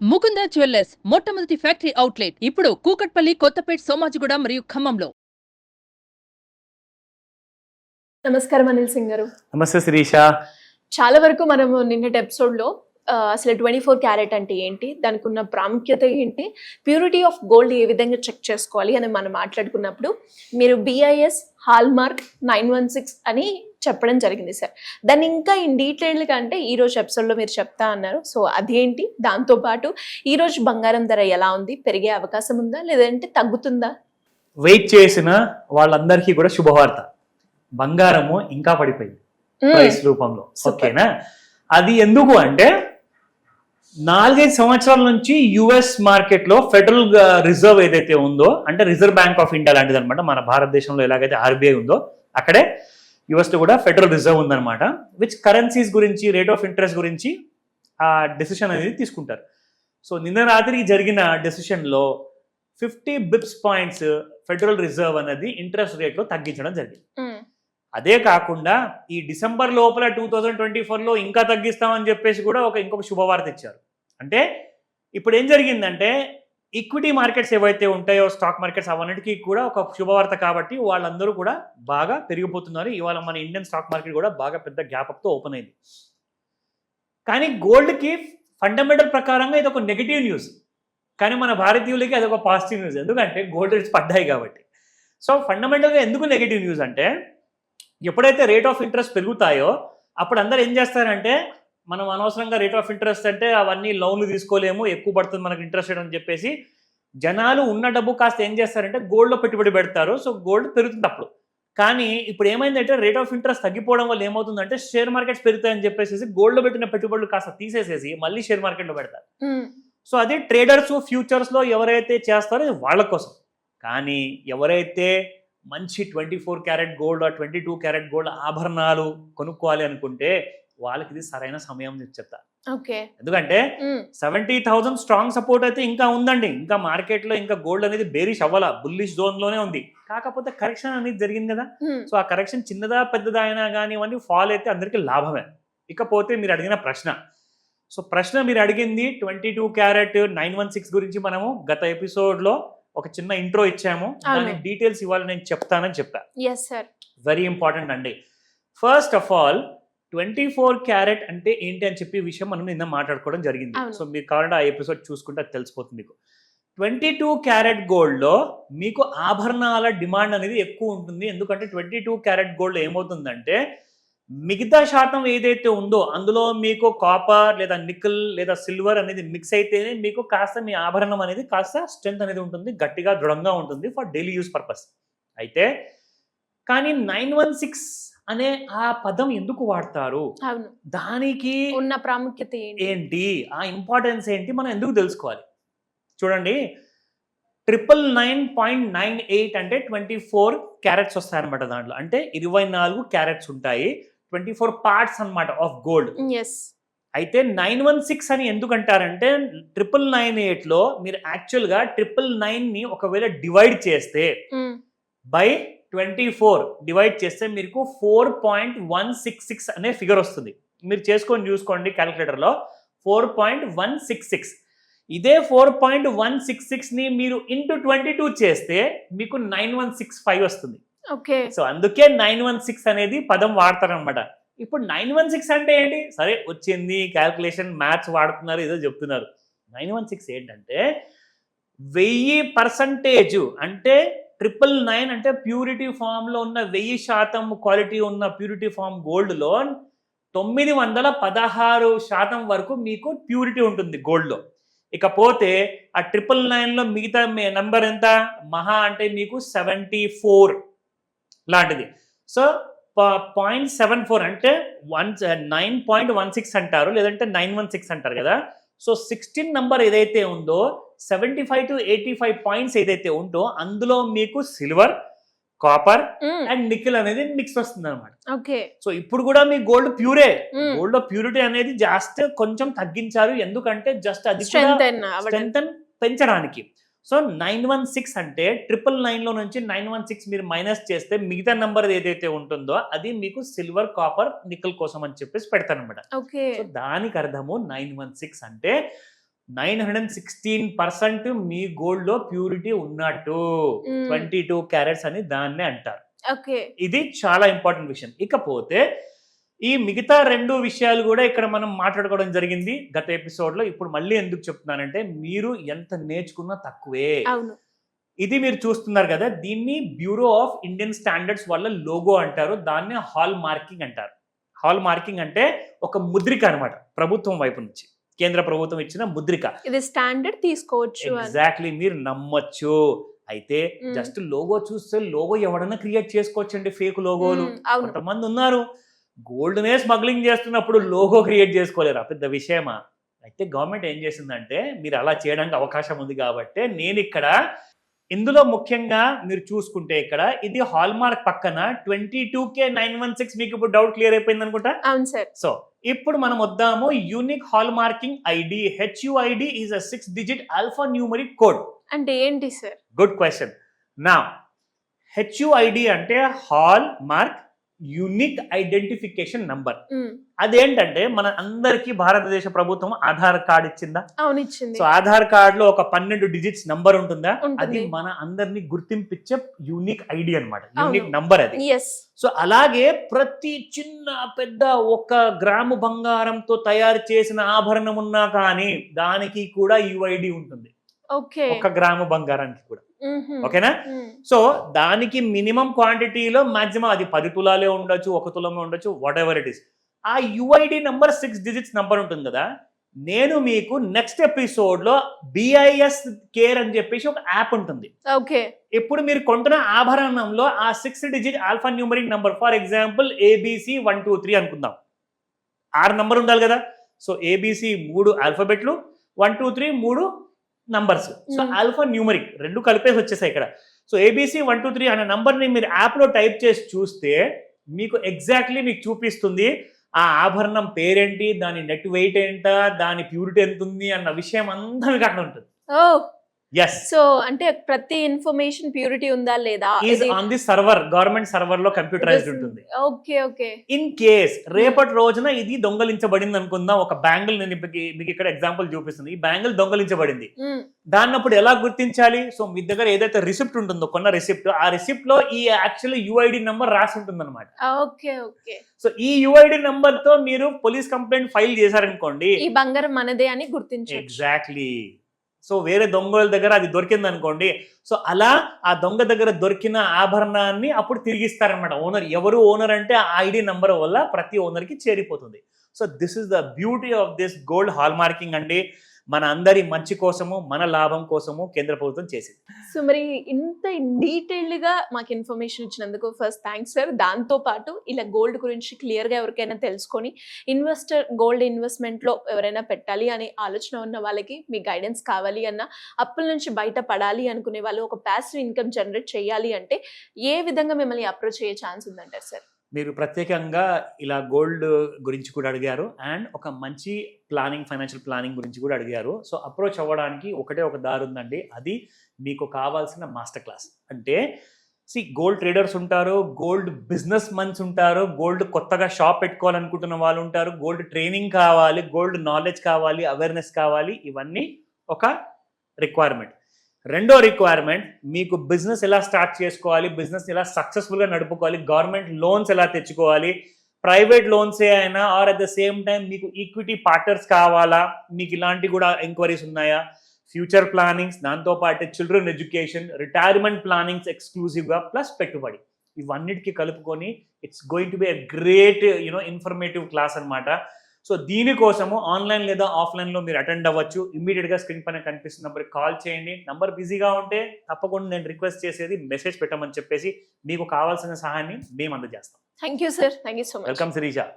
Mukunda jewellers మొట్టమొదటి factory outlet ఇప్పుడు కూకట్పల్లి, కొత్తపేట్, సోమాజిగూడ మరియు ఖమ్మంలో. నమస్కారం అనిల్ సింగ్ గారు. నమస్తే శిరీష. చాలా వరకు మనము నిన్నటి ఎపిసోడ్లో అసలు 24 క్యారెట్ అంటే ఏంటి, దానికి ఉన్న ప్రాముఖ్యత ఏంటి, ప్యూరిటీ ఆఫ్ గోల్డ్ ఏ విధంగా చెక్ చేసుకోవాలి అని మనం మాట్లాడుకున్నప్పుడు మీరు BIS హాల్మార్క్ 916 అని చెప్పడం జరిగింది సార్. దాన్ని ఇంకా ఇన్ డీటెయిల్గా అంటే ఈరోజు ఎపిసోడ్లో మీరు చెప్తా అన్నారు. సో అదేంటి, దాంతోపాటు ఈరోజు బంగారం ధర ఎలా ఉంది, పెరిగే అవకాశం ఉందా లేదంటే తగ్గుతుందా? వెయిట్ చేసిన వాళ్ళందరికీ కూడా శుభవార్త, బంగారము ఇంకా పడిపోయింది ప్రైస్ రూపంలో. ఓకేనా? అది ఎందుకు అంటే 4-5 సంవత్సరాల నుంచి యుఎస్ మార్కెట్ లో ఫెడరల్ రిజర్వ్ ఏదైతే ఉందో, అంటే రిజర్వ్ బ్యాంక్ ఆఫ్ ఇండియా లాంటిది అనమాట. మన భారతదేశంలో ఎలాగైతే RBI ఉందో అక్కడే యుఎస్ లో కూడా ఫెడరల్ రిజర్వ్ ఉందన్నమాట. విచ్ కరెన్సీస్ గురించి, రేట్ ఆఫ్ ఇంట్రెస్ట్ గురించి ఆ డెసిషన్ అనేది తీసుకుంటారు. సో నిన్న రాత్రికి జరిగిన డెసిషన్ లో 50 బిప్స్ పాయింట్స్ ఫెడరల్ రిజర్వ్ అనేది ఇంట్రెస్ట్ రేట్ లో తగ్గించడం జరిగింది. అదే కాకుండా ఈ డిసెంబర్ లోపల 2024లో ఇంకా తగ్గిస్తామని చెప్పేసి కూడా ఇంకొక శుభవార్త ఇచ్చారు. అంటే ఇప్పుడు ఏం జరిగిందంటే ఈక్విటీ మార్కెట్స్ ఏవైతే ఉంటాయో, స్టాక్ మార్కెట్స్, అవన్నిటికీ కూడా ఒక శుభవార్త కాబట్టి వాళ్ళందరూ కూడా బాగా పెరిగిపోతున్నారు. ఇవాళ మన ఇండియన్ స్టాక్ మార్కెట్ కూడా బాగా పెద్ద గ్యాప్ అప్తో ఓపెన్ అయింది. కానీ గోల్డ్కి ఫండమెంటల్ ప్రకారంగా ఇది ఒక నెగిటివ్ న్యూస్, కానీ మన భారతీయులకి అది ఒక పాజిటివ్ న్యూస్. ఎందుకంటే గోల్డ్ రేట్స్ పడ్డాయి కాబట్టి. సో ఫండమెంటల్గా ఎందుకు నెగిటివ్ న్యూస్ అంటే, ఎప్పుడైతే రేట్ ఆఫ్ ఇంట్రెస్ట్ పెరుగుతాయో అప్పుడు అందరు ఏం చేస్తారంటే, మనం అనవసరంగా రేట్ ఆఫ్ ఇంట్రెస్ట్ అంటే అవన్నీ లోన్లు తీసుకోలేము, ఎక్కువ పడుతుంది మనకు ఇంట్రెస్ట్ రేట్ అని చెప్పేసి జనాలు ఉన్న డబ్బు కాస్త ఏం చేస్తారంటే గోల్డ్లో పెట్టుబడి పెడతారు. సో గోల్డ్ పెరుగుతుంది అప్పుడు. కానీ ఇప్పుడు ఏమైందంటే రేట్ ఆఫ్ ఇంట్రెస్ట్ తగ్గిపోవడం వల్ల ఏమవుతుందంటే షేర్ మార్కెట్స్ పెరుగుతాయని చెప్పేసి గోల్డ్లో పెట్టిన పెట్టుబడులు కాస్త తీసేసేసి మళ్ళీ షేర్ మార్కెట్లో పెడతారు. సో అది ట్రేడర్స్, ఫ్యూచర్స్లో ఎవరైతే చేస్తారో ఇది వాళ్ళ కోసం. కానీ ఎవరైతే మంచి 24 క్యారెట్ గోల్డ్, 22 క్యారెట్ గోల్డ్ ఆభరణాలు కొనుక్కోవాలి అనుకుంటే వాళ్ళకి ఇది సరైన సమయం చెప్తా. ఎందుకంటే 70,000 స్ట్రాంగ్ సపోర్ట్ అయితే ఇంకా ఉందండి. ఇంకా మార్కెట్ లో ఇంకా గోల్డ్ అనేది బేరిష్ అవ్వాల, బుల్లిష్ జోన్ లోనే ఉంది. కాకపోతే కరెక్షన్ అనేది జరిగింది కదా. సో ఆ కరెక్షన్ చిన్నదా పెద్దదా అయినా కానీ ఇవన్నీ ఫాల్ అయితే అందరికీ లాభమే. ఇకపోతే మీరు అడిగిన ప్రశ్న, సో ప్రశ్న మీరు అడిగింది 22 క్యారెట్ 916 గురించి మనము గత ఎపిసోడ్ లో ఒక చిన్న ఇంట్రో ఇచ్చాము. దాని డీటెయిల్స్ ఇవాళ నేను చెప్తానని చెప్పా. వెరీ ఇంపార్టెంట్ అండి. ఫస్ట్ ఆఫ్ ఆల్ 24 క్యారెట్ అంటే ఏంటి అని చెప్పి విషయం మనం నిన్న మాట్లాడుకోవడం జరిగింది. సో మీరు కావాలంటే ఆ ఎపిసోడ్ చూసుకుంటే అది తెలిసిపోతుంది మీకు. 22 క్యారెట్ గోల్డ్ లో మీకు ఆభరణాల డిమాండ్ అనేది ఎక్కువ ఉంటుంది. ఎందుకంటే 22 క్యారెట్ గోల్డ్ ఏమవుతుందంటే మిగతా శాతం ఏదైతే ఉందో అందులో మీకు కాపర్ లేదా నికెల్ లేదా సిల్వర్ అనేది మిక్స్ అయితేనే మీకు కాస్త మీ ఆభరణం అనేది కాస్త స్ట్రెంత్ అనేది ఉంటుంది, గట్టిగా దృఢంగా ఉంటుంది ఫర్ డైలీ యూస్ పర్పస్. అయితే కానీ 916 అనే ఆ పదం ఎందుకు వాడతారు, దానికి ఉన్న ప్రాముఖ్యత ఏంటి, ఆ ఇంపార్టెన్స్ ఏంటి, మనం ఎందుకు తెలుసుకోవాలి. చూడండి, 999.98 అంటే 24 క్యారెట్స్ వస్తాయి అనమాట. దాంట్లో అంటే 24 క్యారెట్స్ ఉంటాయి, 24 పార్ట్స్ అనమాట ఆఫ్ గోల్డ్. అయితే 916 అని ఎందుకు అంటారంటే 998 లో మీరు యాక్చువల్ గా 999 ని ఒకవేళ డివైడ్ చేస్తే బై 24 డివైడ్ చేస్తే మీకు 4.166 అనే ఫిగర్ వస్తుంది. మీరు చేసుకొని చూసుకోండి క్యాలిక్యులేటర్లో, 4.166. ఇదే 4.166 ని మీరు ఇంటూ 22 చేస్తే మీకు 9165 వస్తుంది. సో అందుకే 916 అనేది పదం వాడతారనమాట. ఇప్పుడు 916 అంటే ఏంటి, సరే వచ్చింది, క్యాల్కులేషన్ మ్యాథ్స్ వాడుతున్నారు, ఏదో చెప్తున్నారు. 916 ఏంటంటే 1000% అంటే 999 అంటే ప్యూరిటీ ఫామ్ లో ఉన్న 1000% క్వాలిటీ ఉన్న ప్యూరిటీ ఫామ్ గోల్డ్ లో 916% వరకు మీకు ప్యూరిటీ ఉంటుంది గోల్డ్ లో. ఇకపోతే ఆ 999 లో మిగతా నెంబర్ ఎంత, మహా అంటే మీకు 74 లాంటిది. సో 0.74 అంటే 9.16 అంటారు, లేదంటే 916 అంటారు కదా. సో 16 నంబర్ ఏదైతే ఉందో 75 to 85 పాయింట్స్ ఏదైతే ఉందో అందులో మీకు సిల్వర్, కాపర్ అండ్ నికెల్ అనేది మిక్స్ వస్తుంది అనమాట. సో ఇప్పుడు కూడా మీ గోల్డ్ ప్యూరే. గోల్డ్ లో ప్యూరిటీ అనేది జస్ట్ కొంచెం తగ్గించారు, ఎందుకంటే జస్ట్ అది స్ట్రెంగ్త్ పెంచడానికి. సో 916 అంటే 999 లో నుంచి 916 మీరు మైనస్ చేస్తే మిగతా నంబర్ ఏదైతే ఉంటుందో అది మీకు సిల్వర్, కాపర్, నికెల్ కోసం అని చెప్పేసి పెడతాను అనమాట. సో దానికి అర్థము 916 అంటే 916% మీ గోల్డ్ లో ప్యూరిటీ ఉన్నట్టు. 22 క్యారెట్స్ అని దాన్నే అంటారు. ఓకే. ఇది చాలా ఇంపార్టెంట్ విషయం. ఇకపోతే ఈ మిగతా 2 విషయాలు కూడా ఇక్కడ మనం మాట్లాడుకోవడం జరిగింది గత ఎపిసోడ్ లో. ఇప్పుడు మళ్ళీ ఎందుకు చెప్తున్నానంటే మీరు ఎంత నేర్చుకున్నా తక్కువే. అవును. ఇది మీరు చూస్తున్నారు కదా, దీన్ని బ్యూరో ఆఫ్ ఇండియన్ స్టాండర్డ్స్ వల్ల లోగో అంటారు. దాన్ని హాల్ మార్కింగ్ అంటారు. హాల్ మార్కింగ్ అంటే ఒక ముద్రిక అన్నమాట, ప్రభుత్వం వైపు నుంచి, కేంద్ర ప్రభుత్వం ఇచ్చిన ముద్రిక. ఇది స్టాండర్డ్ తీసుకోవచ్చు. ఎగ్జాక్ట్లీ, మీరు నమ్మొచ్చు. అయితే జస్ట్ లోగో చూస్తే లోగో ఎవడన్నా క్రియేట్ చేసుకోవచ్చు అండి, ఫేక్ లోగోలు. కొంతమంది ఉన్నారు గోల్డ్ నే స్మగ్లింగ్ చేస్తున్నప్పుడు లోగో క్రియేట్ చేసుకోలేరు, పెద్ద విషయమా? అయితే గవర్నమెంట్ ఏం చేసిందంటే మీరు అలా చేయడానికి అవకాశం ఉంది కాబట్టి నేను ఇక్కడ ఇందులో ముఖ్యంగా మీరు చూసుకుంటే ఇక్కడ ఇది హాల్ మార్క్ పక్కన 22K916. మీకు ఇప్పుడు డౌట్ క్లియర్ అయిపోయింది అనుకుంటా. అవును సార్. సో ఇప్పుడు మనం వద్దాము unique hall marking ID. HUID is a 6-digit alpha numeric code. అంటే ఏంటి సార్? Good question. నా HUID అంటే hall mark unique identification number. అదేంటంటే మన అందరికి భారతదేశ ప్రభుత్వం ఆధార్ కార్డ్ ఇచ్చిందా? అవును, ఇచ్చింది. సో ఆధార్ కార్డ్ లో ఒక 12 digits నంబర్ ఉంటుందా? అది మన అందరినీ గుర్తింపించే యూనిక్ ఐడి అన్నమాట, యూనిక్ నంబర్ అది. సో అలాగే ప్రతి చిన్న పెద్ద 1 గ్రాము బంగారంతో తయారు చేసిన ఆభరణం ఉన్నా కానీ దానికి కూడా UID ఉంటుంది. 1 గ్రాము బంగారానికి కూడా. ఓకేనా? సో దానికి మినిమం క్వాంటిటీలో మాక్సిమం అది 10 తులాలే ఉండొచ్చు, 1 తులమే ఉండొచ్చు, వాట్ ఎవర్ ఇట్ ఈస్. ఆ UID నంబర్ 6 digits నంబర్ ఉంటుంది కదా. నేను మీకు నెక్స్ట్ ఎపిసోడ్ లో BIS కేర్ అని చెప్పేసి ఒక యాప్ ఉంటుంది. ఇప్పుడు మీరు కొంటున్న ఆభరణంలో ఆ 6-digit alpha numeric number, for example ABC 123 అనుకుందాం. 6 నంబర్ ఉండాలి కదా. So ABC 3 ఆల్ఫాబెట్లు, 123 3 numbers. So alpha numeric 2 కలిపేసి వచ్చేసాయి ఇక్కడ. సో ABC 123 అనే నంబర్ని మీరు యాప్లో టైప్ చేసి చూస్తే మీకు ఎగ్జాక్ట్లీ మీకు చూపిస్తుంది ఆ ఆభరణం పేరేంటి, దాని నెట్ వెయిట్ ఏంట, దాని ప్యూరిటీ ఎంత ఉంది అన్న విషయం అంతా మీకు అక్కడ ఉంటుంది. Yes. సో అంటే ప్రతి ఇన్ఫర్మేషన్ ప్యూరిటీ ఉందా లేదా is on the server, government server లో కంప్యూటరైజ్డ్ ఉంటుంది. ఓకే. ఇన్ కేస్ రేపటి రోజున ఇది దొంగలించబడింది అనుకుందాం. ఒక బ్యాంగిల్ నేను మీకు ఇక్కడ ఎగ్జాంపుల్ చూపిస్తుంది. ఈ బ్యాంగిల్ దొంగలించబడింది. దాన్నప్పుడు ఎలా గుర్తించాలి? సో మీ దగ్గర ఏదైతే రిసిప్ట్ ఉంటుందో, కొన్న రిసిప్ట్, ఆ రిసిప్ట్ లో ఈ యాక్చువల్ UID నంబర్ రాసి ఉంటుంది అనమాట. సో ఈ UID నంబర్ తో మీరు పోలీస్ కంప్లైంట్ ఫైల్ చేశారనుకోండి, ఈ బంగారం మనదే అని గుర్తించవచ్చు. ఎగ్జాక్ట్లీ. సో వేరే దొంగల దగ్గర అది దొరికింది అనుకోండి, సో అలా ఆ దొంగ దగ్గర దొరికిన ఆభరణాన్ని అప్పుడు తిరిగిస్తారనమాట ఓనర్. ఎవరు ఓనర్ అంటే ఆ ID నంబర్ వల్ల ప్రతి ఓనర్కి చేరిపోతుంది. So this is the beauty of this gold hallmarking అండి. మన అందరి మంచి కోసము, మన లాభం కోసము కేంద్ర ప్రభుత్వం చేసింది. సో మరి ఇంత డీటెయిల్డ్ గా మాకు ఇన్ఫర్మేషన్ ఇచ్చినందుకు ఫస్ట్ థ్యాంక్స్ సార్. దాంతో పాటు ఇలా గోల్డ్ గురించి క్లియర్ గా ఎవరికైనా తెలుసుకొని గోల్డ్ ఇన్వెస్ట్మెంట్ లో ఎవరైనా పెట్టాలి అనే ఆలోచన ఉన్న వాళ్ళకి మీ గైడెన్స్ కావాలి అన్న, అప్పుల నుంచి బయట పడాలి అనుకునే వాళ్ళు ఒక ప్యాసివ్ ఇన్కమ్ జనరేట్ చేయాలి అంటే ఏ విధంగా మిమ్మల్ని అప్రోచ్ అయ్యే ఛాన్స్ ఉందంటారు సార్? మీరు ప్రత్యేకంగా ఇలా గోల్డ్ గురించి కూడా అడిగారు అండ్ ఒక మంచి ప్లానింగ్, ఫైనాన్షియల్ ప్లానింగ్ గురించి కూడా అడిగారు. సో అప్రోచ్ అవ్వడానికి ఒకటే ఒక దారి ఉందండి, అది మీకు కావాల్సిన మాస్టర్ క్లాస్. అంటే గోల్డ్ ట్రేడర్స్ ఉంటారు, గోల్డ్ బిజినెస్ మన్స్ ఉంటారు, గోల్డ్ కొత్తగా షాప్ పెట్టుకోవాలనుకుంటున్న వాళ్ళు ఉంటారు, గోల్డ్ ట్రైనింగ్ కావాలి, గోల్డ్ నాలెడ్జ్ కావాలి, అవేర్నెస్ కావాలి. ఇవన్నీ ఒక రిక్వైర్మెంట్. రెండో రిక్వైర్మెంట్, మీకు బిజినెస్ ఎలా స్టార్ట్ చేసుకోవాలి, బిజినెస్ ఎలా సక్సెస్ఫుల్గా నడుపుకోవాలి, గవర్నమెంట్ లోన్స్ ఎలా తెచ్చుకోవాలి, ప్రైవేట్ లోన్సే అయినా or at the same time మీకు ఈక్విటీ పార్ట్నర్స్ కావాలా, మీకు ఇలాంటి కూడా ఎంక్వైరీస్ ఉన్నాయా, ఫ్యూచర్ ప్లానింగ్స్, దాంతోపాటు చిల్డ్రన్ ఎడ్యుకేషన్, రిటైర్మెంట్ ప్లానింగ్స్ ఎక్స్క్లూజివ్గా, ప్లస్ పెట్టుబడి, ఇవన్నిటికీ కలుపుకొని it's going to be a great informative class అనమాట. సో దీనికోసము ఆన్లైన్ లేదా ఆఫ్లైన్లో మీరు అటెండ్ అవ్వచ్చు. ఇమ్మీడియట్గా స్క్రీన్ పైన కనిపిస్తున్న నెంబర్కి కాల్ చేయండి. నంబర్ బిజీగా ఉంటే తప్పకుండా నేను రిక్వెస్ట్ చేసేది మెసేజ్ పెట్టమని చెప్పేసి మీకు కావాల్సిన సహాయాన్ని మేము అందజేస్తాం. Thank you sir. Thank you so much. Welcome Sirisha.